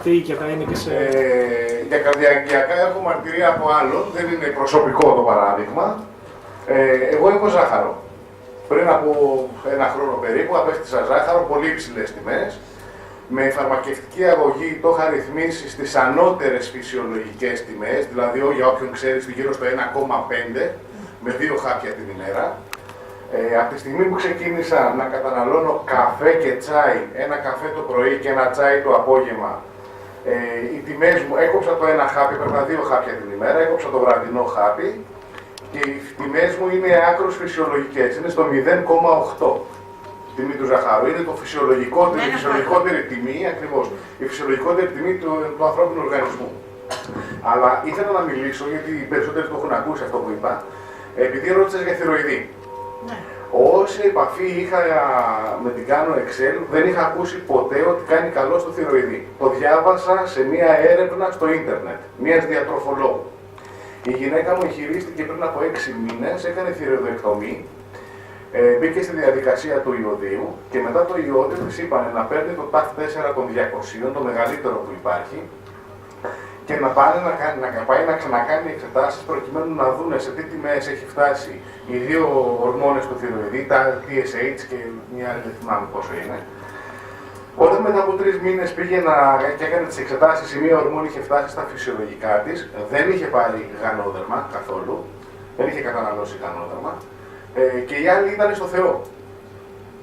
Και θα είναι και σε... Για καρδιακιακά έχω μαρτυρία από άλλον, δεν είναι προσωπικό το παράδειγμα. Εγώ έχω ζάχαρο. Πριν από ένα χρόνο περίπου απέκτησα ζάχαρο, πολύ υψηλές τιμές. Με φαρμακευτική αγωγή το είχα ρυθμίσει στις ανώτερες φυσιολογικές τιμές, δηλαδή για όποιον ξέρει γύρω στο 1,5 με 2 χάπια την ημέρα. Από τη στιγμή που ξεκίνησα να καταναλώνω καφέ και τσάι, ένα καφέ το πρωί και ένα τσάι το απόγευμα, οι τιμές μου, έκοψα το ένα χάπι, έπαιρνα 2 χάπια την ημέρα, έκοψα το βραδινό χάπι και οι τιμές μου είναι άκρως φυσιολογικές, είναι στο 0,8 τιμή του ζαχάρου. Είναι το φυσιολογικότερη, η φυσιολογικότερη τιμή, ακριβώς, η φυσιολογικότερη τιμή του ανθρώπινου οργανισμού. Αλλά ήθελα να μιλήσω, γιατί οι περισσότεροι το έχουν ακούσει αυτό που είπα, επειδή ρώτησες για θηροειδή. Ναι. Όση επαφή είχα με την Κάνω Excel, δεν είχα ακούσει ποτέ ότι κάνει καλό στο θηροειδή. Το διάβασα σε μία έρευνα στο ίντερνετ, μίας διατροφολόγου. Η γυναίκα μου εγχειρίστηκε πριν από 6 μήνες, έκανε θηροειδοεκτομή, μπήκε στη διαδικασία του ιωδίου και μετά το ιώδιο της είπαν να παίρνει το TAF4 των 200, το μεγαλύτερο που υπάρχει, και να πάει να ξανακάνει εξετάσεις προκειμένου να δουν σε τι τιμές έχει φτάσει οι δύο ορμόνες του θηροειδή, τα TSH και μια άλλη δεν θυμάμαι πόσο είναι. Όταν μετά από 3 μήνες πήγε και έκανε τις εξετάσεις, η μία ορμόνη είχε φτάσει στα φυσιολογικά της, δεν είχε πάρει γανόδερμα καθόλου, δεν είχε καταναλώσει γανόδερμα, και οι άλλοι ήταν στο Θεό.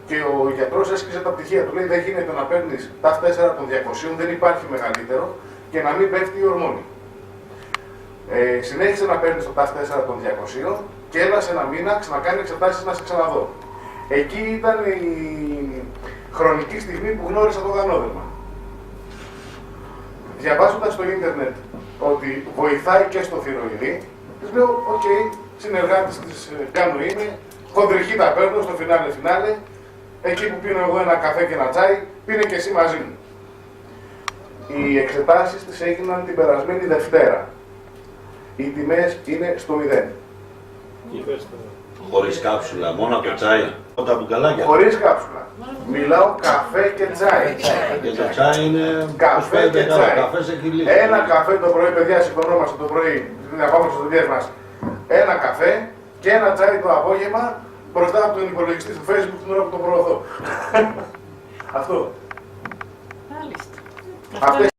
Και ο γιατρός έσκυζε τα πτυχία του, λέει δεν γίνεται να παίρνεις TAF4 των 200, δεν υπάρχει μεγαλύτερο, και να μην πέφτει η ορμόνη. Συνέχισε να παίρνει το TAF4 των 200 και έλα σε ένα μήνα ξανακάνει εξετάσεις να σε ξαναδώ. Εκεί ήταν η χρονική στιγμή που γνώρισα το γανόδερμα. Διαβάζοντας στο ίντερνετ ότι βοηθάει και στο θηροειδή, της λέω, οκ, συνεργάτης της Κάνω είμαι, χοντρική τα παίρνω στο φινάλε, εκεί που πίνω εγώ ένα καφέ και ένα τσάι, πίνε και εσύ μαζί μου. Οι εξετάσεις της έγιναν την περασμένη Δευτέρα. Οι τιμές είναι στο 0. Χωρίς κάψουλα, μόνο το τσάι. Τα μπουκαλάκια. Χωρίς κάψουλα. Μιλάω καφέ και τσάι. Και το τσάι είναι καφέ και τσάι. Ένα καφέ το πρωί, παιδιά, σηκωνόμαστε το πρωί, να πάμε στις δουλειές μας. Ένα καφέ και ένα τσάι το απόγευμα μπροστά από τον υπολογιστή του Facebook την ώρα που το προωθώ. Αυτό. Μάλιστα.